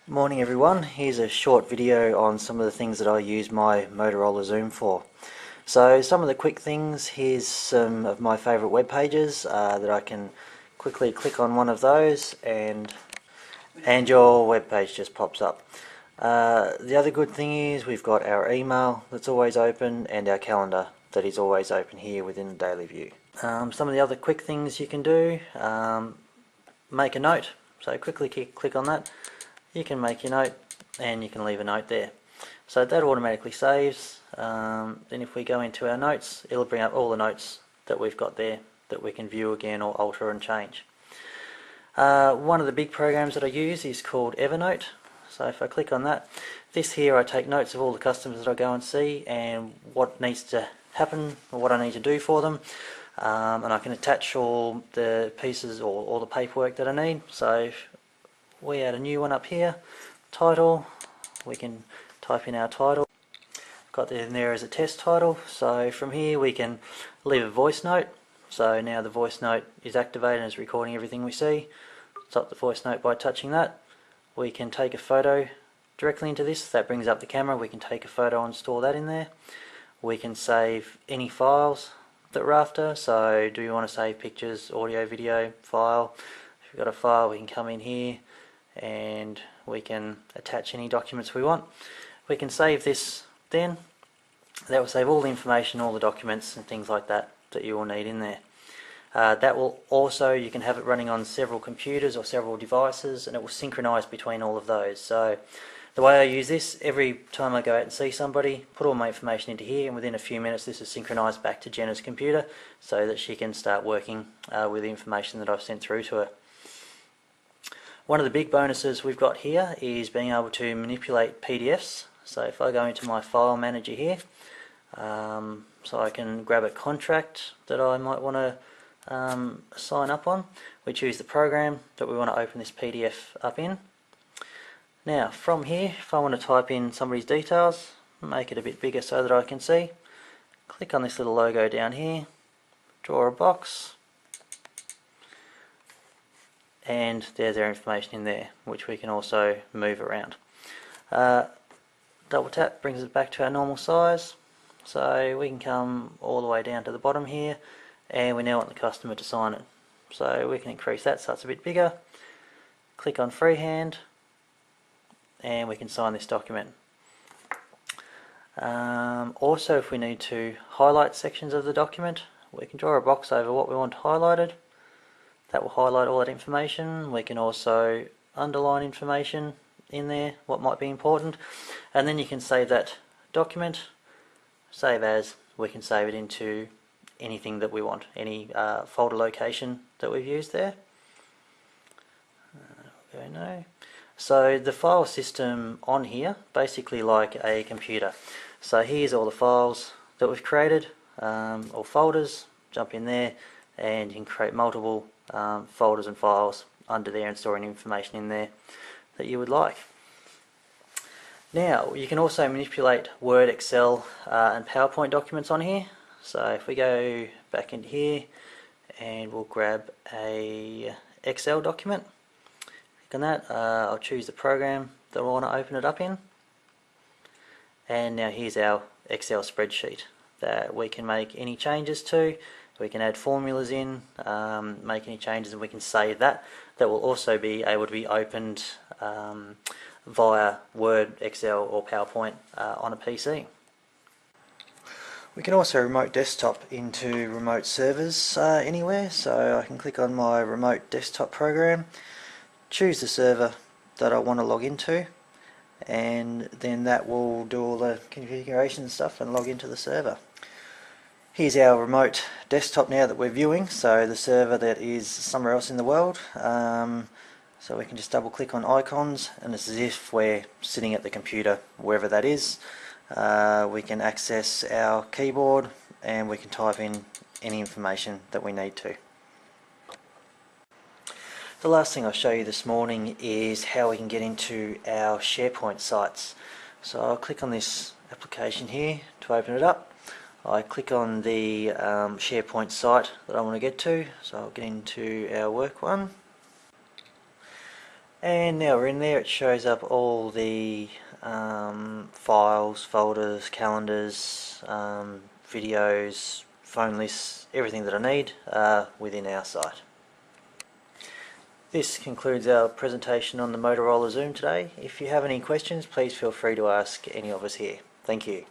Morning everyone, here's a short video on some of the things that I use my Motorola Xoom for. So some of the quick things, here's some of my favourite web pages that I can quickly click on one of those and your web page just pops up. The other good thing is we've got our email that's always open and our calendar that is always open here within the daily view. Some of the other quick things you can do, make a note. So quickly click on that. You can make your note and you can leave a note there. So that automatically saves. Then if we go into our notes, it'll bring up all the notes that we've got there that we can view again or alter and change. One of the big programs that I use is called Evernote. So if I click on that, this here I take notes of all the customers that I go and see and what needs to happen or what I need to do for them. And I can attach all the pieces or all the paperwork that I need. So if we add a new one up here, title, we can type in our title. Got it in there as a test title. So from here we can leave a voice note. So now the voice note is activated and is recording everything we see. Stop the voice note by touching that. We can take a photo directly into this. That brings up the camera. We can take a photo and store that in there. We can save any files that we're after. So do you want to save pictures, audio, video, file? If we've got a file, we can come in here and we can attach any documents we want. We can save this then. That will save all the information, all the documents and things like that that you will need in there. That will also, you can have it running on several computers or several devices and it will synchronize between all of those. So the way I use this, every time I go out and see somebody, put all my information into here and within a few minutes this is synchronized back to Jenna's computer so that she can start working with the information that I've sent through to her. One of the big bonuses we've got here is being able to manipulate PDFs. So if I go into my file manager here, so I can grab a contract that I might want to sign up on. We choose the program that we want to open this PDF up in. Now from here, if I want to type in somebody's details, make it a bit bigger so that I can see, click on this little logo down here, draw a box, and there's our information in there, which we can also move around. Double tap brings it back to our normal size, so we can come all the way down to the bottom here, and we now want the customer to sign it. So we can increase that so it's a bit bigger, click on freehand, and we can sign this document. Also, if we need to highlight sections of the document, we can draw a box over what we want highlighted. That will highlight all that information. We can also underline information in there, what might be important, and then you can save that document, save as. We can save it into anything that we want, any folder location that we've used there. Okay, no. So the file system on here, basically like a computer. So here's all the files that we've created, or folders. Jump in there and you can create multiple folders and files under there and storing information in there that you would like. Now you can also manipulate Word, Excel and PowerPoint documents on here. So if we go back into here and we'll grab a Excel document, click on that, I'll choose the program that I want to open it up in, and now here's our Excel spreadsheet that we can make any changes to. We can add formulas in, make any changes, and we can save that. That will also be able to be opened via Word, Excel or PowerPoint on a PC. We can also remote desktop into remote servers anywhere, so I can click on my remote desktop program, choose the server that I want to log into, and then that will do all the configuration and stuff and log into the server. Here's our remote desktop now that we're viewing, so the server that is somewhere else in the world. So we can just double click on icons and it's as if we're sitting at the computer wherever that is. We can access our keyboard and we can type in any information that we need to. The last thing I'll show you this morning is how we can get into our SharePoint sites. So I'll click on this application here to open it up. I click on the SharePoint site that I want to get to, so I'll get into our work one. And now we're in there, it shows up all the files, folders, calendars, videos, phone lists, everything that I need within our site. This concludes our presentation on the Motorola Xoom today. If you have any questions, please feel free to ask any of us here. Thank you.